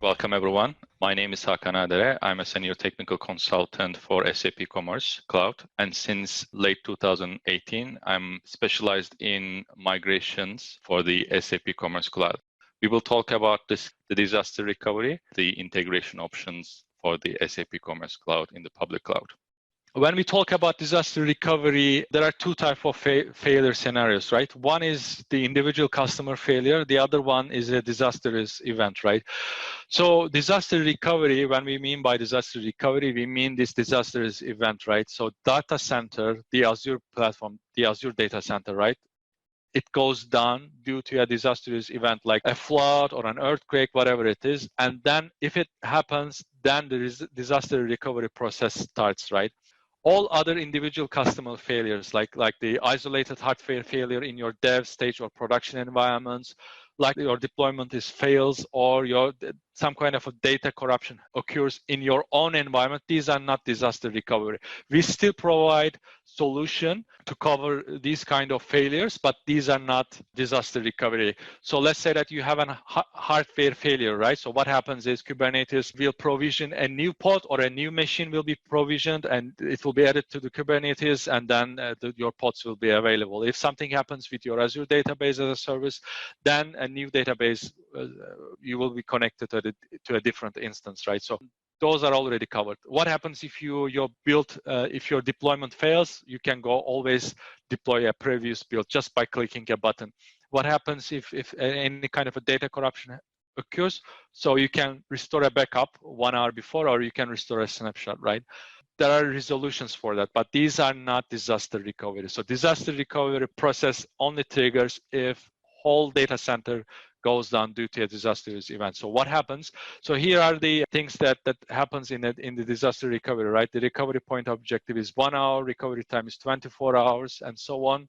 Welcome, everyone. My name is Hakan Adere. I'm a senior technical consultant for SAP Commerce Cloud. And since late 2018, I'm specialized in migrations for the SAP Commerce Cloud. We will talk about the disaster recovery, the integration options for the SAP Commerce Cloud in the public cloud. When we talk about disaster recovery, there are two types of failure scenarios, right? One is the individual customer failure. The other one is a disastrous event, right? So disaster recovery, when we mean by disaster recovery, we mean this disastrous event, right? So data center, the Azure platform, the Azure data center, right? It goes down due to a disastrous event like a flood or an earthquake, whatever it is. And then if it happens, then the disaster recovery process starts, right? All other individual customer failures, like the isolated hardware failure in your dev stage or production environments, like your deployment fails, or some kind of a data corruption occurs in your own environment, these are not disaster recovery. We still provide solution to cover these kind of failures, but these are not disaster recovery. So let's say that you have a hardware failure, right? So what happens is Kubernetes will provision a new pod or a new machine will be provisioned and it will be added to the Kubernetes, and then your pods will be available. If something happens with your Azure database as a service, then a new database, you will be connected to a different instance, right? So those are already covered. What happens if your build, if your deployment fails? You can go always deploy a previous build just by clicking a button. What happens if any kind of a data corruption occurs? So you can restore a backup 1 hour before, or you can restore a snapshot, right? There are resolutions for that, but these are not disaster recovery. So disaster recovery process only triggers if whole data center goes down due to a disastrous event. So what happens? So here are the things that happens in the disaster recovery, right? The recovery point objective is 1 hour, recovery time is 24 hours, and so on.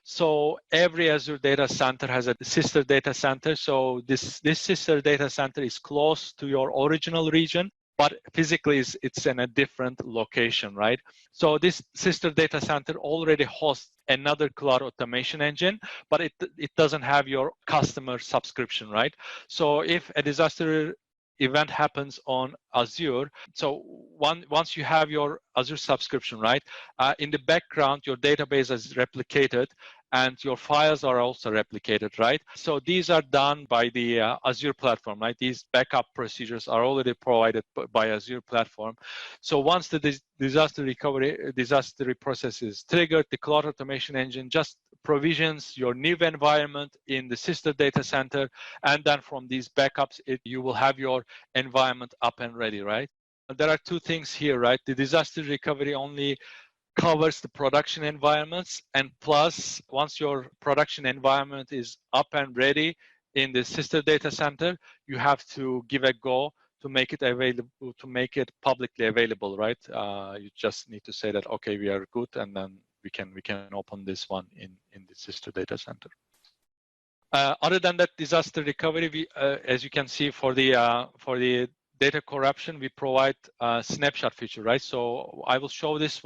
So every Azure data center has a sister data center. So this sister data center is close to your original region, but physically it's in a different location, right? So this sister data center already hosts another cloud automation engine, but it doesn't have your customer subscription, right? So if a disaster event happens on Azure, so once you have your Azure subscription, right, in the background, your database is replicated and your files are also replicated, right? So these are done by the Azure platform, right? These backup procedures are already provided by Azure platform. So once the disaster process is triggered, the cloud automation engine just provisions your new environment in the sister data center, and then from these backups, you will have your environment up and ready, right? There are two things here, right? The disaster recovery only covers the production environments, and plus, once your production environment is up and ready in the sister data center, you have to give a go to make it available, to make it publicly available, right? You just need to say that, okay, we are good, and then we can open this one in the sister data center. Other than that disaster recovery, we, as you can see, for the data corruption, we provide a snapshot feature, right? So I will show this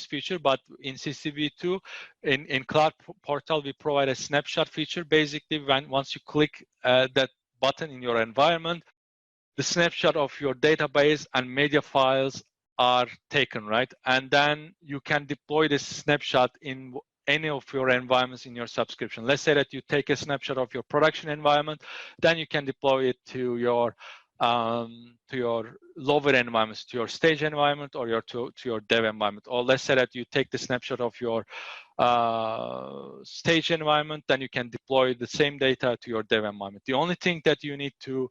feature, but in CCV2, in Cloud Portal, we provide a snapshot feature. Basically, once you click that button in your environment, the snapshot of your database and media files are taken, right? And then you can deploy this snapshot in any of your environments in your subscription. Let's say that you take a snapshot of your production environment, then you can deploy it to your lower environments, to your stage environment, or to your dev environment. Or let's say that you take the snapshot of your stage environment, then you can deploy the same data to your dev environment. The only thing that you need to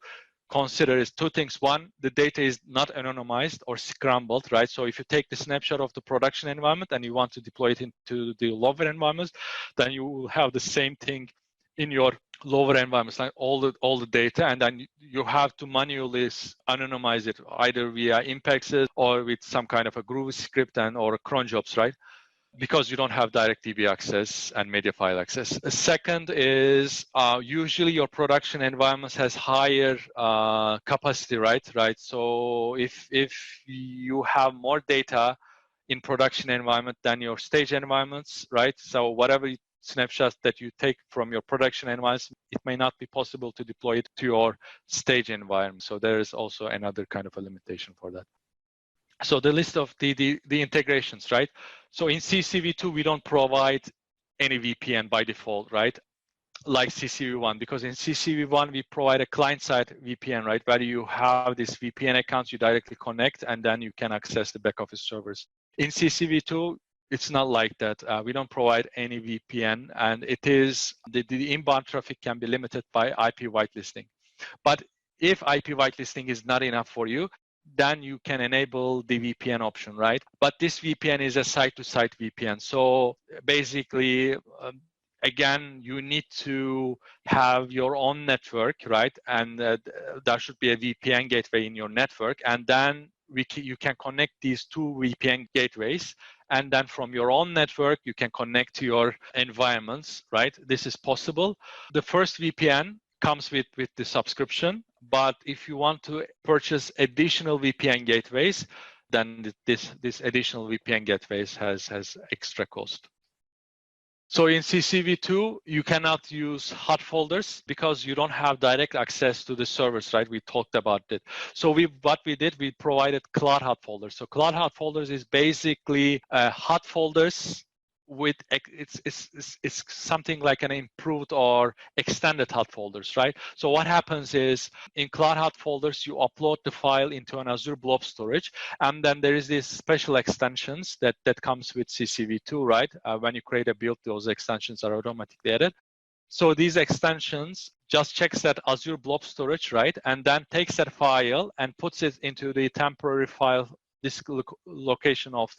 consider is two things. One, the data is not anonymized or scrambled, right? So if you take the snapshot of the production environment and you want to deploy it into the lower environments, then you will have the same thing in your lower environments, like all the data, and then you have to manually anonymize it either via Impexes or with some kind of a Groovy script or cron jobs, right? Because you don't have direct DB access and media file access. Second is usually your production environments has higher capacity, right? So if you have more data in production environment than your stage environments, right? So whatever snapshots that you take from your production environments, it may not be possible to deploy it to your stage environment. So there is also another kind of a limitation for that. So the list of the integrations, right? So in CCV2, we don't provide any VPN by default, right? Like CCV1, because in CCV1, we provide a client-side VPN, right? Where you have this VPN accounts, you directly connect, and then you can access the back office servers. In CCV2, it's not like that. We don't provide any VPN, and it is the inbound traffic can be limited by IP whitelisting. But if IP whitelisting is not enough for you, then you can enable the VPN option, right? But this VPN is a site-to-site VPN. So basically, again, you need to have your own network, right? And there should be a VPN gateway in your network. And then you can connect these two VPN gateways. And then from your own network, you can connect to your environments, right? This is possible. The first VPN comes with the subscription. But if you want to purchase additional VPN gateways, then this additional VPN gateways has extra cost. So in CCV2, you cannot use hot folders because you don't have direct access to the servers, right? We talked about it. So what we did, we provided cloud hot folders. So cloud hot folders is basically hot folders with it's something like an improved or extended hot folders, right? So what happens is in cloud hot folders, you upload the file into an Azure Blob Storage, and then there is these special extensions that comes with CCV2, right? When you create a build, those extensions are automatically added. So these extensions just checks that Azure Blob Storage, right? And then takes that file and puts it into the temporary file location of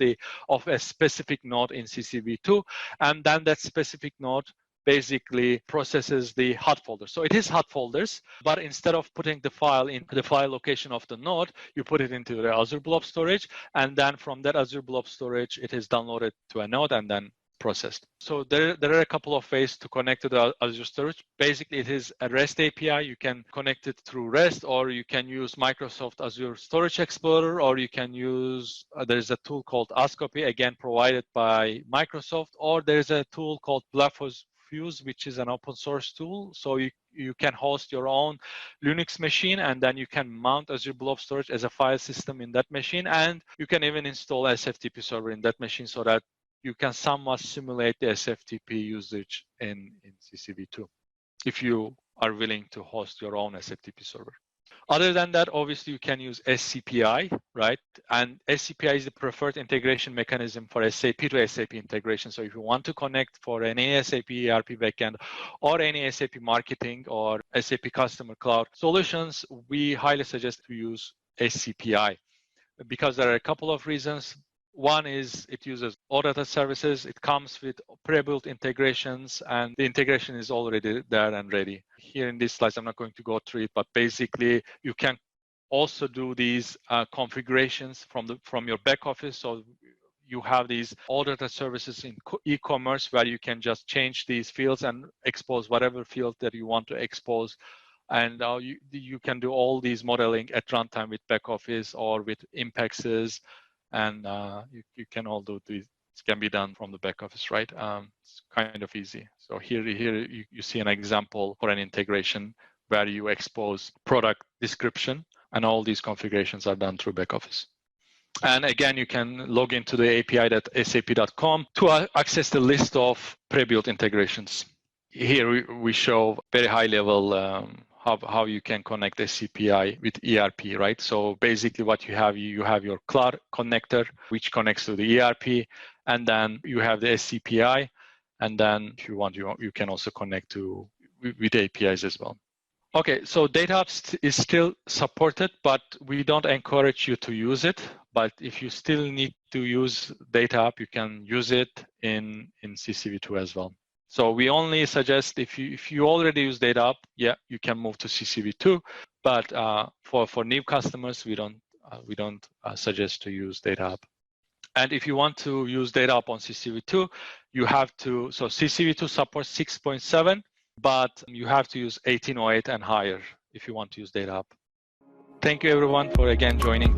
a specific node in CCV2, and then that specific node basically processes the hot folder. So it is hot folders, but instead of putting the file in the file location of the node, you put it into the Azure Blob Storage, and then from that Azure Blob Storage, it is downloaded to a node and then processed. So there are a couple of ways to connect to the Azure Storage. Basically, it is a REST API. You can connect it through REST, or you can use Microsoft Azure Storage Explorer, or you can use, there's a tool called Ascopy, again, provided by Microsoft, or there's a tool called Fuse, which is an open source tool. So you can host your own Linux machine, and then you can mount Azure Blob Storage as a file system in that machine. And you can even install SFTP server in that machine so that you can somewhat simulate the SFTP usage in CCV2 if you are willing to host your own SFTP server. Other than that, obviously, you can use SCPI, right? And SCPI is the preferred integration mechanism for SAP to SAP integration. So if you want to connect for any SAP ERP backend or any SAP marketing or SAP customer cloud solutions, we highly suggest to use SCPI because there are a couple of reasons. One is it uses OData services. It comes with pre-built integrations, and the integration is already there and ready. Here in these slides, I'm not going to go through it, but basically you can also do these configurations from your back office. So you have these OData services in e-commerce where you can just change these fields and expose whatever field that you want to expose. And you can do all these modeling at runtime with back office or with impexes. And you can all do this. It can be done from the back office, right? It's kind of easy. So here you see an example for an integration where you expose product description, and all these configurations are done through back office. And again, you can log into the api.sap.com to access the list of pre-built integrations. Here we show very high level how you can connect SCPI with ERP, right? So basically what you have your cloud connector, which connects to the ERP, and then you have the SCPI, and then if you want, you can also connect with APIs as well. Okay, so DataOps is still supported, but we don't encourage you to use it. But if you still need to use DataOps, you can use it in CCV2 as well. So we only suggest if you already use DataOps, yeah, you can move to CCV2. But for new customers, we don't suggest to use DataOps. And if you want to use DataOps on CCV2, you have to. So CCV2 supports 6.7, but you have to use 1808 and higher if you want to use DataOps. Thank you everyone for again joining.